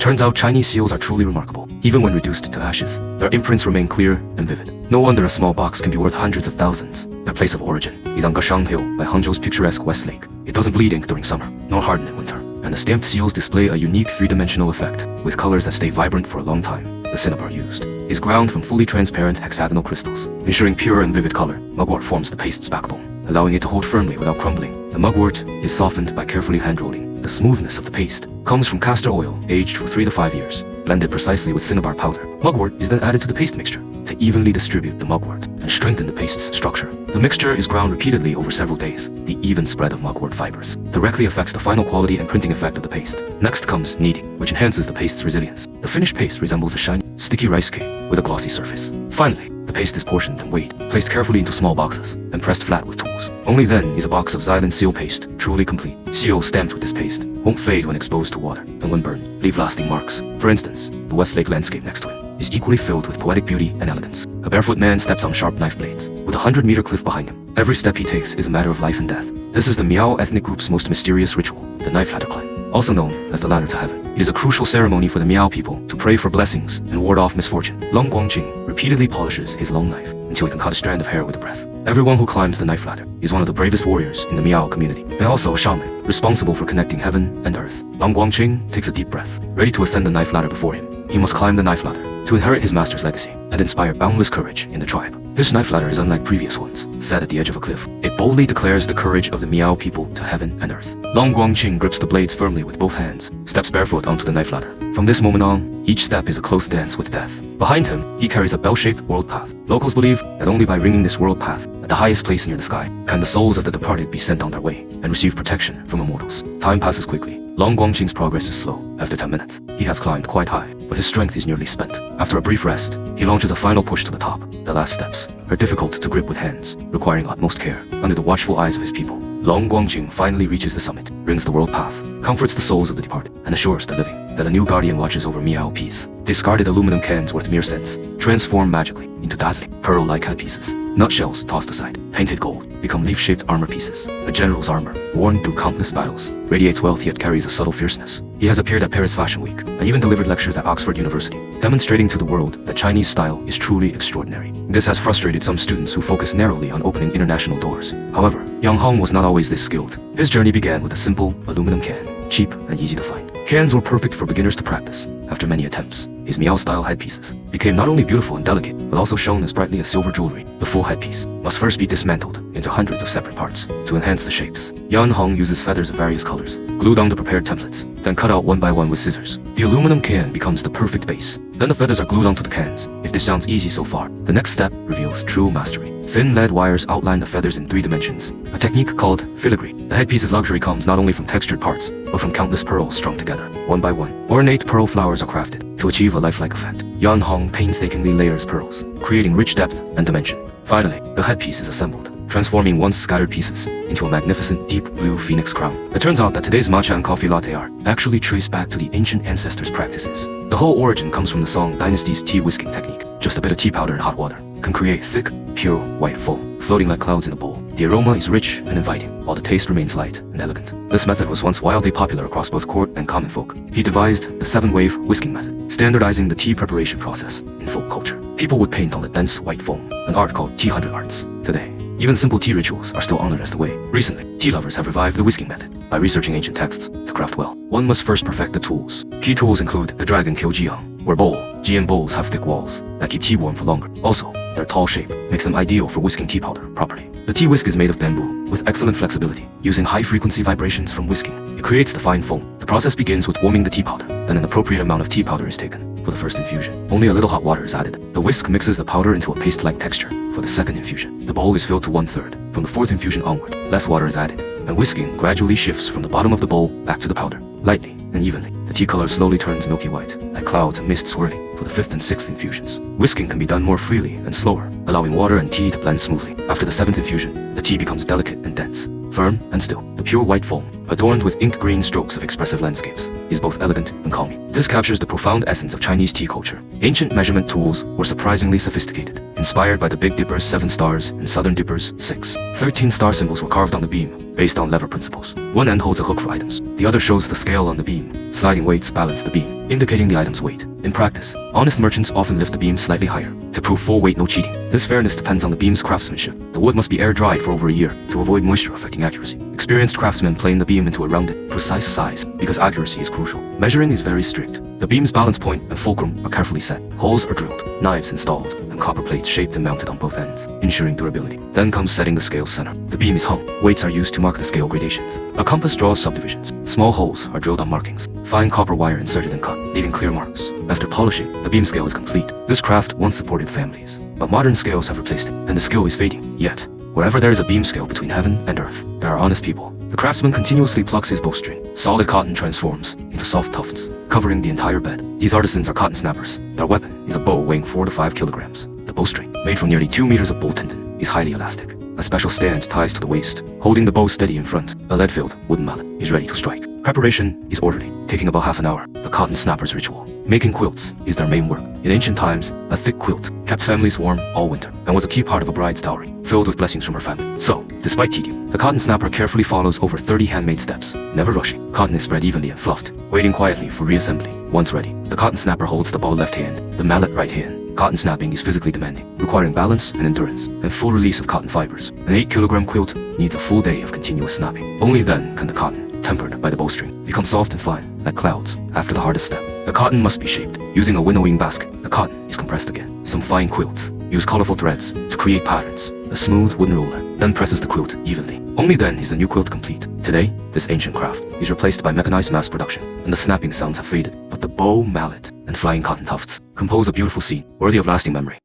Turns out Chinese seals are truly remarkable. Even when reduced to ashes, their imprints remain clear and vivid. No wonder a small box can be worth hundreds of thousands. Their place of origin is on Gashang Hill by Hangzhou's picturesque West Lake. It doesn't bleed ink during summer, nor harden in winter. And the stamped seals display a unique three-dimensional effect, with colors that stay vibrant for a long time. The cinnabar used is ground from fully transparent hexagonal crystals, ensuring pure and vivid color. Mugwort forms the paste's backbone, allowing it to hold firmly without crumbling. The mugwort is softened by carefully hand-rolling. The smoothness of the paste comes from castor oil aged for 3 to 5 years, blended precisely with cinnabar powder. Mugwort is then added to the paste mixture to evenly distribute the mugwort and strengthen the paste's structure. The mixture is ground repeatedly over several days. The even spread of mugwort fibers directly affects the final quality and printing effect of the paste. Next comes kneading, which enhances the paste's resilience. The finished paste resembles a shiny, sticky rice cake with a glossy surface. Finally, the paste is portioned and weighed, placed carefully into small boxes, and pressed flat with tools. Only then is a box of Xylan seal paste truly complete. Seals stamped with this paste won't fade when exposed to water, and when burned, leave lasting marks. For instance, the West Lake landscape next to it is equally filled with poetic beauty and elegance. A barefoot man steps on sharp knife blades, with a 100-meter cliff behind him. Every step he takes is a matter of life and death. This is the Miao ethnic group's most mysterious ritual, the knife ladder climb, also known as the ladder to heaven. It is a crucial ceremony for the Miao people to pray for blessings and ward off misfortune. Long Guangqing repeatedly polishes his long knife until he can cut a strand of hair with a breath. Everyone who climbs the knife ladder is one of the bravest warriors in the Miao community, and also a shaman, responsible for connecting heaven and earth. Long Guangqing takes a deep breath, ready to ascend the knife ladder before him. He must climb the knife ladder to inherit his master's legacy and inspire boundless courage in the tribe. This knife ladder is unlike previous ones, set at the edge of a cliff. It boldly declares the courage of the Miao people to heaven and earth. Long Guangqing grips the blades firmly with both hands, steps barefoot onto the knife ladder. From this moment on, each step is a close dance with death. Behind him, he carries a bell-shaped world path. Locals believe that only by ringing this world path at the highest place near the sky can the souls of the departed be sent on their way and receive protection from immortals. Time passes quickly. Long Guangqing's progress is slow. After 10 minutes, he has climbed quite high, but his strength is nearly spent. After a brief rest, he launches a final push to the top. The last steps are difficult to grip with hands, requiring utmost care under the watchful eyes of his people. Long Guangqing finally reaches the summit, rings the world path, comforts the souls of the departed, and assures the living that a new guardian watches over Miao peace. Discarded aluminum cans worth mere cents transform magically into dazzling, pearl-like headpieces. Nutshells tossed aside, painted gold, become leaf-shaped armor pieces. A general's armor, worn through countless battles, radiates wealth yet carries a subtle fierceness. He has appeared at Paris Fashion Week, and even delivered lectures at Oxford University, demonstrating to the world that Chinese style is truly extraordinary. This has frustrated some students who focus narrowly on opening international doors. However, Yang Hong was not always this skilled. His journey began with a simple aluminum can, cheap and easy to find. Cans were perfect for beginners to practice. After many attempts, his Miao-style headpieces became not only beautiful and delicate, but also shone as brightly as silver jewelry. The full headpiece must first be dismantled into hundreds of separate parts to enhance the shapes. Yan Hong uses feathers of various colors, glued onto prepared templates, then cut out one by one with scissors. The aluminum can becomes the perfect base. Then the feathers are glued onto the cans. If this sounds easy so far, the next step reveals true mastery. Thin lead wires outline the feathers in 3 dimensions, a technique called filigree. The headpiece's luxury comes not only from textured parts, but from countless pearls strung together, one by one. Ornate pearl flowers are crafted to achieve a lifelike effect. Yan Hong painstakingly layers pearls, creating rich depth and dimension. Finally, the headpiece is assembled, transforming once scattered pieces into a magnificent deep blue phoenix crown. It turns out that today's matcha and coffee latte art actually trace back to the ancient ancestors' practices. The whole origin comes from the Song Dynasty's tea whisking technique. Just a bit of tea powder and hot water can create thick, pure, white foam, floating like clouds in a bowl. The aroma is rich and inviting, while the taste remains light and elegant. This method was once wildly popular across both court and common folk. He devised the 7-wave whisking method, standardizing the tea preparation process in folk culture. People would paint on the dense white foam, an art called tea 100 arts. Today, even simple tea rituals are still honored as the way. Recently, tea lovers have revived the whisking method by researching ancient texts. To craft well, one must first perfect the tools. Key tools include the dragon kill jiang, where jian bowls have thick walls that keep tea warm for longer. Also, their tall shape makes them ideal for whisking tea powder properly. The tea whisk is made of bamboo, with excellent flexibility. Using high-frequency vibrations from whisking, it creates the fine foam. The process begins with warming the tea powder, then an appropriate amount of tea powder is taken. For the first infusion, only a little hot water is added. The whisk mixes the powder into a paste-like texture. For the second infusion, the bowl is filled to 1/3. From the 4th infusion onward, less water is added, and whisking gradually shifts from the bottom of the bowl back to the powder. Lightly and evenly, the tea color slowly turns milky white, like clouds and mist swirling. For the 5th and 6th infusions, whisking can be done more freely and slower, allowing water and tea to blend smoothly. After the 7th infusion, the tea becomes delicate and dense, firm and still. The pure white foam, adorned with ink green strokes of expressive landscapes, is both elegant and calming. This captures the profound essence of Chinese tea culture. Ancient measurement tools were surprisingly sophisticated. inspired by the Big Dipper's 7 stars and Southern Dipper's 6. 13 star symbols were carved on the beam, based on lever principles. One end holds a hook for items. The other shows the scale on the beam. Sliding weights balance the beam, indicating the item's weight. In practice, honest merchants often lift the beam slightly higher, to prove full weight, no cheating. This fairness depends on the beam's craftsmanship. The wood must be air-dried for over a year, to avoid moisture affecting accuracy. Experienced craftsmen plane the beam into a rounded, precise size, because accuracy is crucial. Measuring is very strict. The beam's balance point and fulcrum are carefully set. Holes are drilled, knives installed, and copper plates shaped and mounted on both ends, ensuring durability. Then comes setting the scale's center. The beam is hung. Weights are used to mark the scale gradations. A compass draws subdivisions. Small holes are drilled on markings. Fine copper wire inserted and cut, leaving clear marks. After polishing, the beam scale is complete. This craft once supported families, but modern scales have replaced it, and the skill is fading. Yet, wherever there is a beam scale between heaven and earth, there are honest people. The craftsman continuously plucks his bowstring. Solid cotton transforms into soft tufts, covering the entire bed. These artisans are cotton snappers. Their weapon is a bow weighing 4 to 5 kilograms. The bowstring, made from nearly 2 meters of bull tendon, is highly elastic. A special stand ties to the waist, holding the bow steady in front. A lead-filled wooden mallet is ready to strike. Preparation is orderly, taking about half an hour. The cotton snapper's ritual. Making quilts is their main work. In ancient times, a thick quilt kept families warm all winter and was a key part of a bride's dowry, filled with blessings from her family. So, despite tedium, the cotton snapper carefully follows over 30 handmade steps, never rushing. Cotton is spread evenly and fluffed, waiting quietly for reassembly. Once ready, the cotton snapper holds the bow left hand, the mallet right hand. Cotton snapping is physically demanding, requiring balance and endurance, and full release of cotton fibers. An 8-kilogram quilt needs a full day of continuous snapping. Only then can the cotton, tempered by the bowstring, become soft and fine, like clouds, after the hardest step. The cotton must be shaped. Using a winnowing basket, the cotton is compressed again. Some fine quilts use colorful threads to create patterns. A smooth wooden roller then presses the quilt evenly. Only then is the new quilt complete. Today, this ancient craft is replaced by mechanized mass production, and the snapping sounds have faded, but the bow, mallet, and flying cotton tufts compose a beautiful scene, worthy of lasting memory.